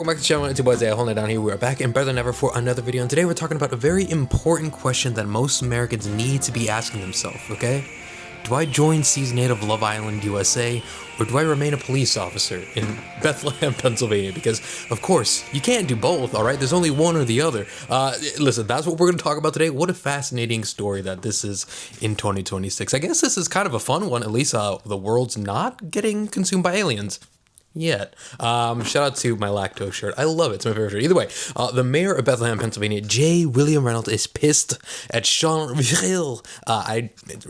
Welcome back to the channel. It's your boy Zay. Holding it down here. We are back and better than ever for another video. And today we're talking about a very important question that most Americans need to be asking themselves, okay? Do I join Season 8 of Love Island USA, or do I remain a police officer in Bethlehem, Pennsylvania? Because, of course, you can't do both, alright? There's only one or the other. Listen, that's what we're going to talk about today. What a fascinating story that this is in 2026. I guess this is kind of a fun one. At least the world's not getting consumed by aliens. Yet. Shout out to my lactose shirt. I love it. It's my favorite shirt. Either way, the mayor of Bethlehem, Pennsylvania, J. William Reynolds, is pissed at Sean Reifel.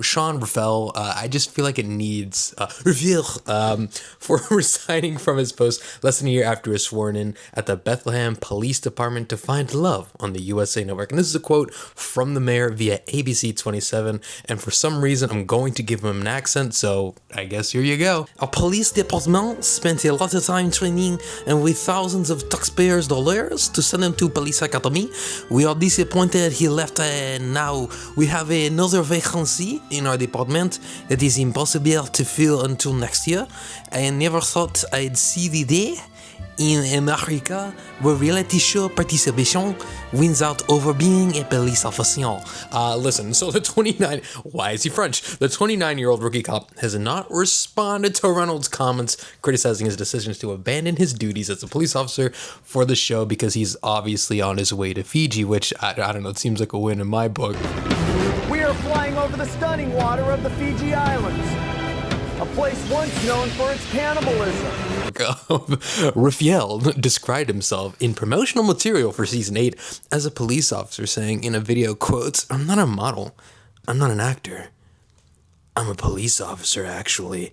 Sean Reifel. I just feel like it needs Reifel for resigning from his post less than a year after he was sworn in at the Bethlehem Police Department to find love on the USA Network. And this is a quote from the mayor via ABC 27. And for some reason, I'm going to give him an accent. So I guess here you go. Our police department spent a lot of time training and with thousands of taxpayers' dollars to send him to police academy. We are disappointed he left, and now we have another vacancy in our department that is impossible to fill until next year. I never thought I'd see the day in America where reality show participation wins out over being a police officer. Listen, so why is he French? The 29-year-old rookie cop has not responded to Reynolds' comments criticizing his decisions to abandon his duties as a police officer for the show because he's obviously on his way to Fiji, which, I don't know, it seems like a win in my book. We are flying over the stunning water of the Fiji Islands, a place once known for its cannibalism. Raphael described himself in promotional material for Season 8 as a police officer, saying in a video, quotes, "I'm not a model. I'm not an actor. I'm a police officer, actually."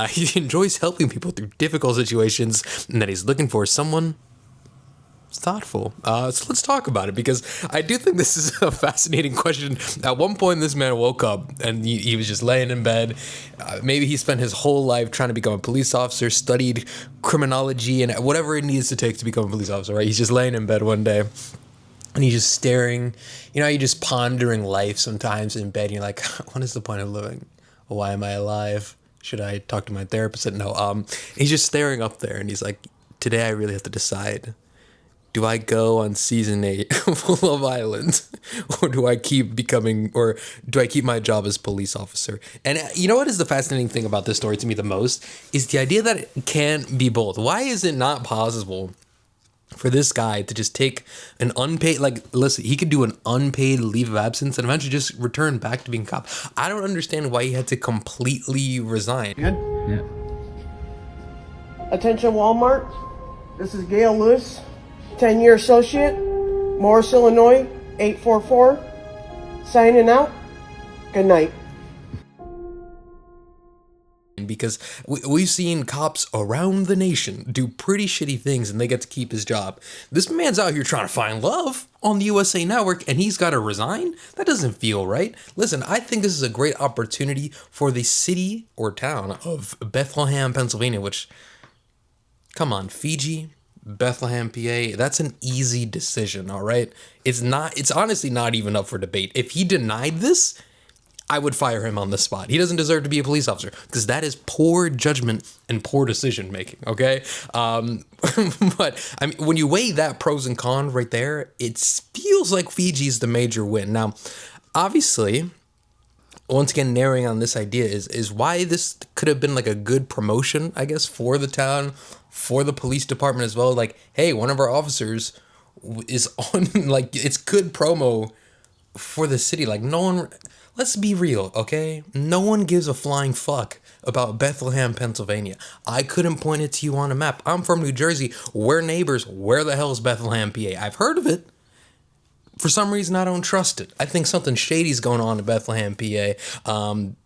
He enjoys helping people through difficult situations and that he's looking for someone thoughtful. So let's talk about it, because I do think this is a fascinating question. At one point, this man woke up and he was just laying in bed. Maybe he spent his whole life trying to become a police officer, studied criminology and whatever it needs to take to become a police officer, right? He's just laying in bed one day and he's just staring. You know, you're just pondering life sometimes in bed. And you're like, what is the point of living? Why am I alive? Should I talk to my therapist? No. He's just staring up there and he's like, today I really have to decide. Do I go on Season 8 of Love Island, or do I keep my job as police officer? And you know what is the fascinating thing about this story to me the most is the idea that it can't be both. Why is it not possible for this guy to just take an unpaid, listen, he could do an unpaid leave of absence and eventually just return back to being a cop? I don't understand why he had to completely resign. Good? Yeah. Attention Walmart, this is Gail Lewis, 10-year associate, Morris, Illinois, 844, signing out. Good night. Because we've seen cops around the nation do pretty shitty things and they get to keep his job. This man's out here trying to find love on the USA Network and he's got to resign? That doesn't feel right. Listen, I think this is a great opportunity for the city or town of Bethlehem, Pennsylvania, which, come on, Fiji, Bethlehem, PA, that's an easy decision, all right? It's honestly not even up for debate. If he denied this, I would fire him on the spot. He doesn't deserve to be a police officer because that is poor judgment and poor decision making, okay? But I mean, when you weigh that pros and cons right there, it feels like Fiji's the major win. Now, obviously, once again, narrowing on this idea is why this could have been like a good promotion, I guess, for the town, for the police department as well. Like, hey, one of our officers is on, like, it's good promo for the city. Like, no one, let's be real, okay? No one gives a flying fuck about Bethlehem, Pennsylvania. I couldn't point it to you on a map. I'm from New Jersey. We're neighbors. Where the hell is Bethlehem, PA? I've heard of it. For some reason, I don't trust it. I think something shady's going on in Bethlehem, PA.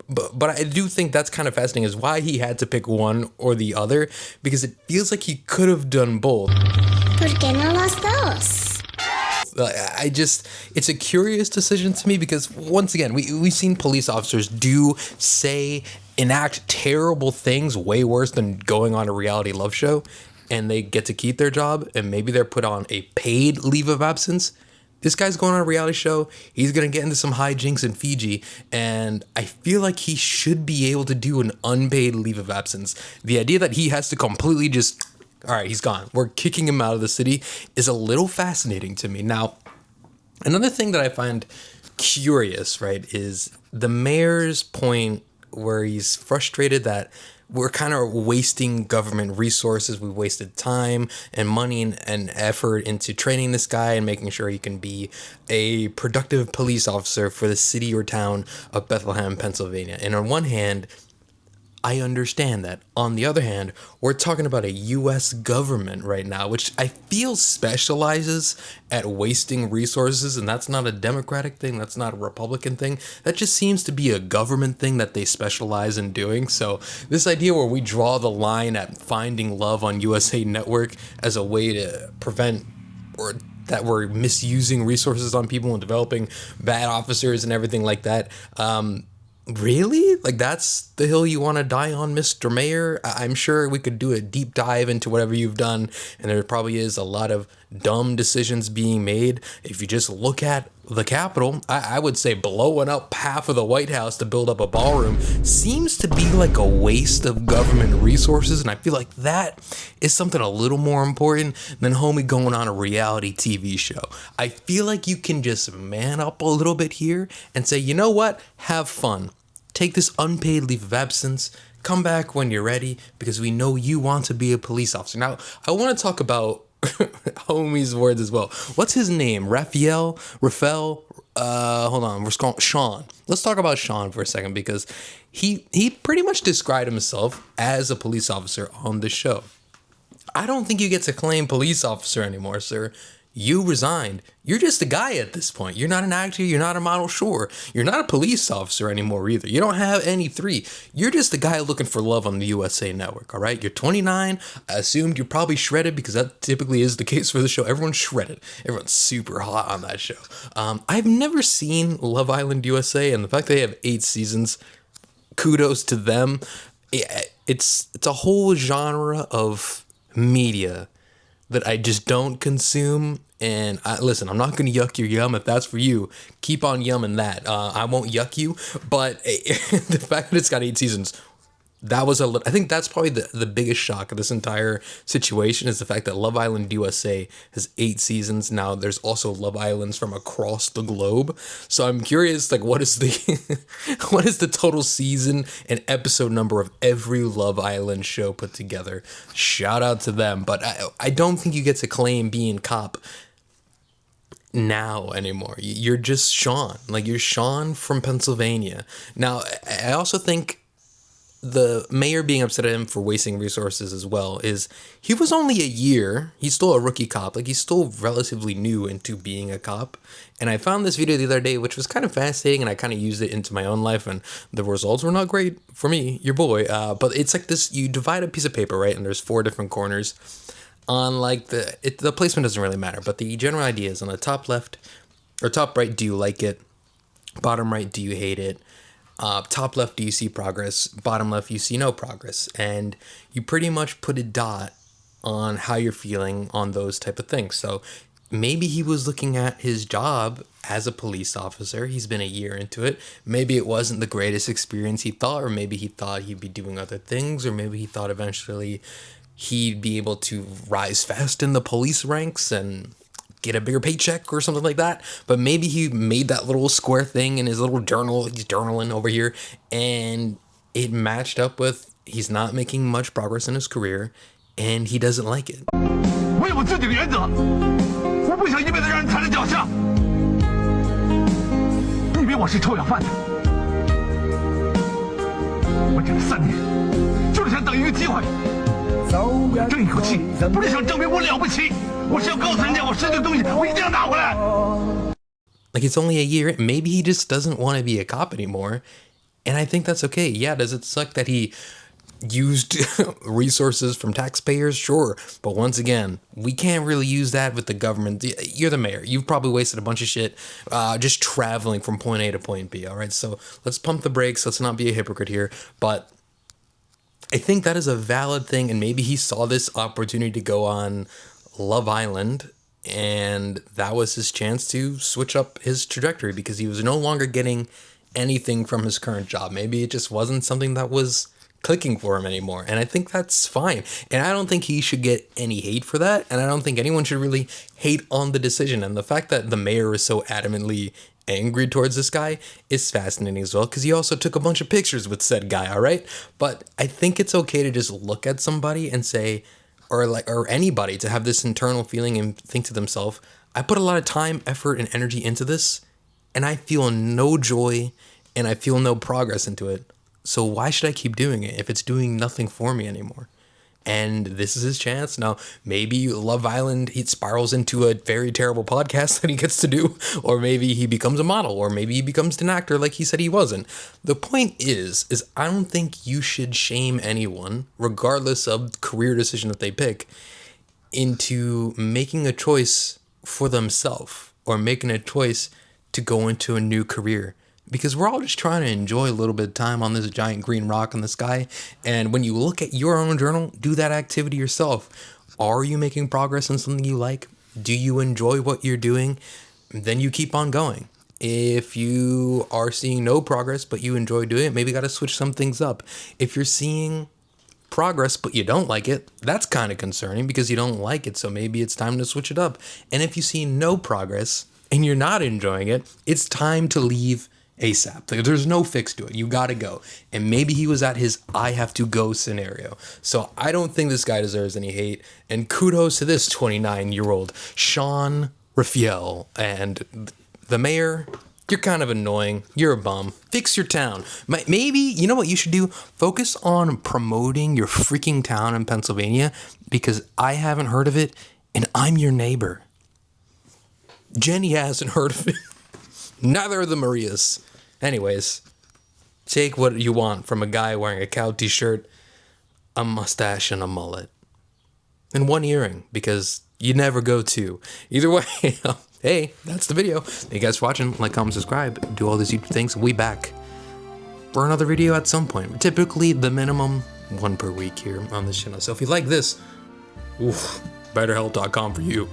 But I do think that's kind of fascinating is why he had to pick one or the other, because it feels like he could have done both. ¿Por qué no los dos? It's a curious decision to me because, once again, we've seen police officers enact terrible things way worse than going on a reality love show, and they get to keep their job, and maybe they're put on a paid leave of absence. This guy's going on a reality show. He's going to get into some hijinks in Fiji. And I feel like he should be able to do an unpaid leave of absence. The idea that he has to completely just all right, he's gone. We're kicking him out of the city is a little fascinating to me. Now, another thing that I find curious, right, is the mayor's point where he's frustrated that we're kind of wasting government resources. We wasted time and money and effort into training this guy and making sure he can be a productive police officer for the city or town of Bethlehem, Pennsylvania. And on one hand, I understand that. On the other hand, we're talking about a U.S. government right now, which I feel specializes at wasting resources, and that's not a Democratic thing, that's not a Republican thing. That just seems to be a government thing that they specialize in doing. So this idea where we draw the line at finding love on USA Network as a way to prevent or that we're misusing resources on people and developing bad officers and everything like that, really? Like, that's the hill you want to die on, Mr. Mayor? I'm sure we could do a deep dive into whatever you've done, and there probably is a lot of dumb decisions being made. If you just look at the Capitol, I would say blowing up half of the White House to build up a ballroom seems to be like a waste of government resources, and I feel like that is something a little more important than homie going on a reality TV show. I feel like you can just man up a little bit here and say, you know what? Have fun. Take this unpaid leave of absence. Come back when you're ready, because we know you want to be a police officer. Now, I want to talk about homie's words as well. What's his name? Rafael? Hold on. We're calling Sean. Let's talk about Sean for a second, because he pretty much described himself as a police officer on the show. I don't think you get to claim police officer anymore, sir. You resigned. You're just a guy at this point. You're not an actor. You're not a model. Sure. You're not a police officer anymore either. You don't have any three. You're just a guy looking for love on the USA Network. All right. You're 29. I assumed you're probably shredded, because that typically is the case for the show. Everyone's shredded. Everyone's super hot on that show. I've never seen Love Island USA, and the fact they have 8 seasons, kudos to them. It's a whole genre of media that I just don't consume. And listen, I'm not going to yuck your yum. If that's for you, keep on yumming that. I won't yuck you. But the fact that it's got 8 seasons, I think that's probably the biggest shock of this entire situation, is the fact that Love Island USA has 8 seasons. Now there's also Love Islands from across the globe. So I'm curious, like, what is the total season and episode number of every Love Island show put together? Shout out to them. But I don't think you get to claim being cop now anymore. You're just Sean. Like, you're Sean from Pennsylvania. Now, I also think the mayor being upset at him for wasting resources as well is he was only a year. He's still a rookie cop. Like, he's still relatively new into being a cop. And I found this video the other day, which was kind of fascinating, and I kind of used it into my own life, and the results were not great for me, your boy. But it's like this, you divide a piece of paper, right? And there's 4 different corners. On like the placement doesn't really matter, but the general idea is on the top left or top right, do you like it? Bottom right, do you hate it? Top left, do you see progress? Bottom left, you see no progress. And you pretty much put a dot on how you're feeling on those type of things. So maybe he was looking at his job as a police officer. He's been a year into it. Maybe it wasn't the greatest experience he thought, or maybe he thought he'd be doing other things, or maybe he thought eventually he'd be able to rise fast in the police ranks and get a bigger paycheck or something like that. But maybe he made that little square thing in his little journal. He's journaling over here, and it matched up with he's not making much progress in his career, and he doesn't like it. 我有我自己的原则，我不想一辈子让人踩在脚下。你以为我是臭要饭的？我整了3年，就是想等一个机会。我要争一口气，不是想证明我了不起，我是要告诉人家我失去的东西，我一定要拿回来。 Like, it's only a year. Maybe he just doesn't want to be a cop anymore. And I think that's okay. Yeah, does it suck that he used resources from taxpayers? Sure. But once again, we can't really use that with the government. You're the mayor. You've probably wasted a bunch of shit just traveling from point A to point B. All right. So let's pump the brakes. Let's not be a hypocrite here. But I think that is a valid thing. And maybe he saw this opportunity to go on Love Island, and that was his chance to switch up his trajectory, because he was no longer getting anything from his current job. Maybe it just wasn't something that was clicking for him anymore. And I think that's fine. And I don't think he should get any hate for that. And I don't think anyone should really hate on the decision. And the fact that the mayor is so adamantly angry towards this guy is fascinating as well, because he also took a bunch of pictures with said guy, all right? But I think it's okay to just look at somebody and say, or anybody to have this internal feeling and think to themselves, I put a lot of time, effort, and energy into this, and I feel no joy, and I feel no progress into it. So why should I keep doing it if it's doing nothing for me anymore? And this is his chance. Now, maybe Love Island, he spirals into a very terrible podcast that he gets to do, or maybe he becomes a model, or maybe he becomes an actor like he said he wasn't. The point is I don't think you should shame anyone, regardless of the career decision that they pick, into making a choice for themselves, or making a choice to go into a new career. Because we're all just trying to enjoy a little bit of time on this giant green rock in the sky. And when you look at your own journal, do that activity yourself. Are you making progress in something you like? Do you enjoy what you're doing? Then you keep on going. If you are seeing no progress, but you enjoy doing it, maybe you got to switch some things up. If you're seeing progress, but you don't like it, that's kind of concerning because you don't like it. So maybe it's time to switch it up. And if you see no progress and you're not enjoying it, it's time to leave ASAP. There's no fix to it. You gotta go. And maybe he was at his I have to go scenario. So I don't think this guy deserves any hate. And kudos to this 29-year-old Sean Reifel. And the mayor, you're kind of annoying. You're a bum. Fix your town. Maybe, you know what you should do? Focus on promoting your freaking town in Pennsylvania, because I haven't heard of it and I'm your neighbor. Jenny hasn't heard of it. Neither of the Marias. Anyways, take what you want from a guy wearing a cow t-shirt, a mustache, and a mullet. And one earring, because you never go two. Either way, hey, that's the video. Thank you guys for watching. Like, comment, subscribe, do all these YouTube things. We back for another video at some point. Typically, the minimum, one per week here on this channel. So if you like this, BetterHelp.com for you.